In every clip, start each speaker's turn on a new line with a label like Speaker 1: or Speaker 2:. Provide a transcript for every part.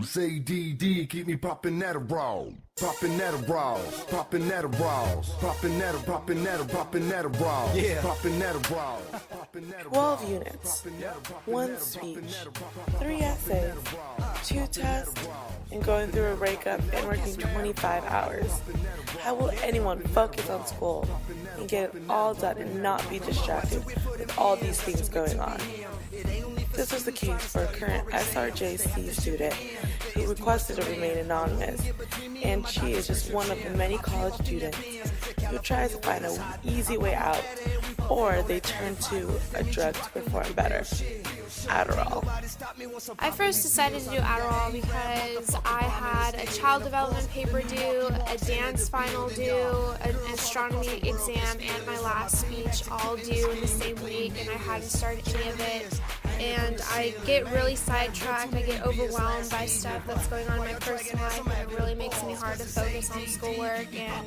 Speaker 1: CDD, keep me popping Adderall. Popping Adderall, popping Adderall, popping Adderall, popping Adderall, popping Adderall,
Speaker 2: yeah.
Speaker 1: Popping Adderall.
Speaker 3: 12 units, 1 speech, 3 essays, 2 tests, and going through a breakup and working 25 hours. How will anyone focus on school and get it all done and not be distracted with all these things going on? This was the case for a current SRJC student who requested to remain anonymous, and she is just one of the many college students who tries to find an easy way out, or they turn to a drug to perform better. Adderall.
Speaker 4: I first decided to do Adderall because I had a child development paper due, a dance final due, an astronomy exam, and my last speech all due in the same week, and I hadn't started any of it. And I get really sidetracked, I get overwhelmed by stuff that's going on in my personal life, and it really makes me hard to focus on schoolwork. And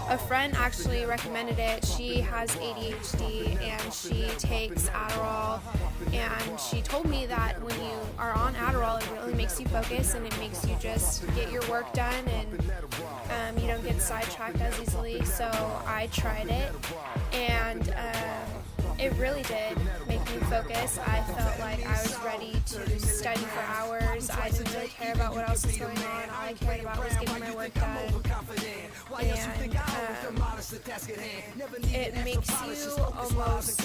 Speaker 4: a friend actually recommended it. She has ADHD and she takes Adderall, and she told me that when you are on Adderall, it really makes you focus and it makes you just get your work done, and you don't get sidetracked as easily. So I tried it, and it really did make me focus. I felt like I was ready to study for hours. I didn't really care about what else was going on. All I cared about was getting my work done. And it makes you almost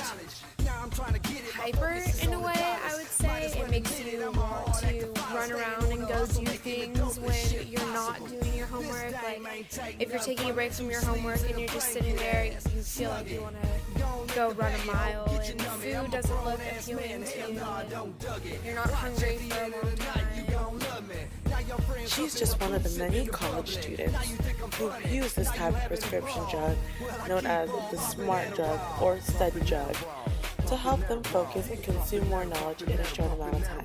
Speaker 4: hyper in a way, I would say. It makes you want to run around and go do things when you're not doing your homework. Like, if you're taking a break from your homework and you're just sitting there, you feel like you want to go run a mile, and food doesn't look appealing to you, and you're not hungry for a long time.
Speaker 3: She's just one of the many college students who use this type of prescription drug, known as the SMART drug or study drug, to help them focus and consume more knowledge in a short amount of time.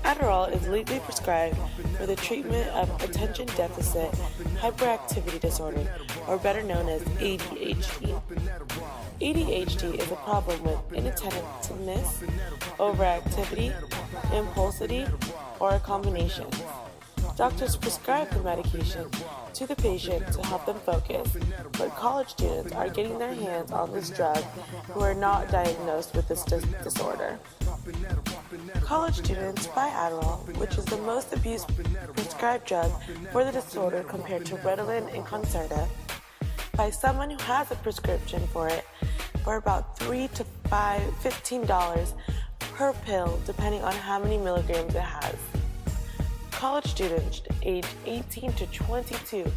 Speaker 3: Adderall is legally prescribed for the treatment of attention deficit hyperactivity disorder, or better known as ADHD. ADHD is a problem with inattentiveness, overactivity, impulsivity, or a combination. Doctors prescribe the medication to the patient to help them focus, but college students are getting their hands on this drug who are not diagnosed with this disorder. College students buy Adderall, which is the most abused prescribed drug for the disorder compared to Ritalin and Concerta, by someone who has a prescription for it for about $3 to $15 per pill, depending on how many milligrams it has. College students aged 18 to 22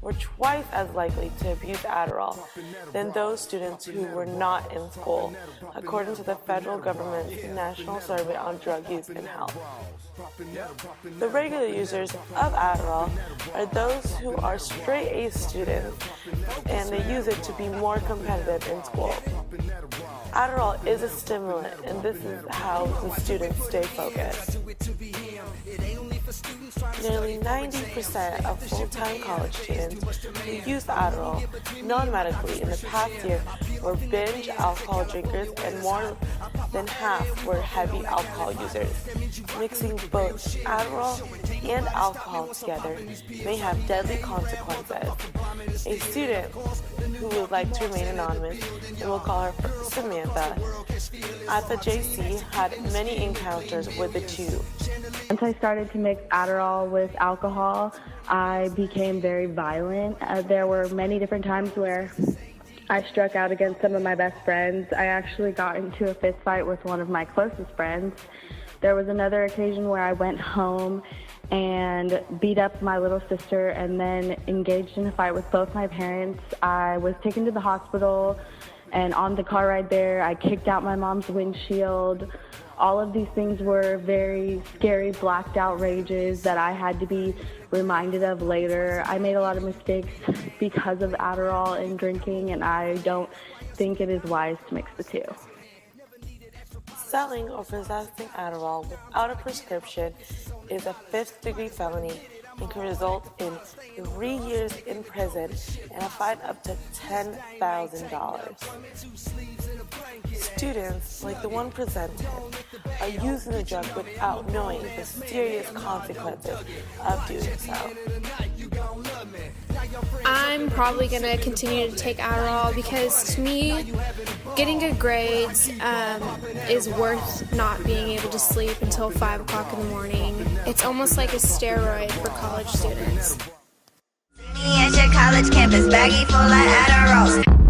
Speaker 3: were twice as likely to abuse Adderall than those students who were not in school, according to the federal government's National Survey on Drug Use and Health. The regular users of Adderall are those who are straight A students, and they use it to be more competitive in school. Adderall is a stimulant, and this is how the students stay focused. Nearly 90% of full-time college students who use Adderall non-medically in the past year were binge alcohol drinkers, and more than half were heavy alcohol users. Mixing both Adderall and alcohol together may have deadly consequences. A student who would like to remain anonymous, and we'll call her Samantha, at the JC had many encounters with the two.
Speaker 5: Once I started to mix Adderall with alcohol, I became very violent. There were many different times where I struck out against some of my best friends. I actually got into a fist fight with one of my closest friends. There was another occasion where I went home and beat up my little sister and then engaged in a fight with both my parents. I was taken to the hospital, and on the car ride there, I kicked out my mom's windshield. All of these things were very scary, blacked out rages that I had to be reminded of later. I made a lot of mistakes because of Adderall and drinking, and I don't think it is wise to mix the two.
Speaker 3: Selling or possessing Adderall without a prescription is a 5th-degree felony and can result in 3 years in prison and a fine up to $10,000. Students, like the one presented, are using the drug without knowing the serious consequences of doing so.
Speaker 4: I'm probably going to continue to take Adderall because to me, getting good grades is worth not being able to sleep until 5 o'clock in the morning. It's almost like a steroid for college students.
Speaker 2: At your college campus, baggy full of Adderall.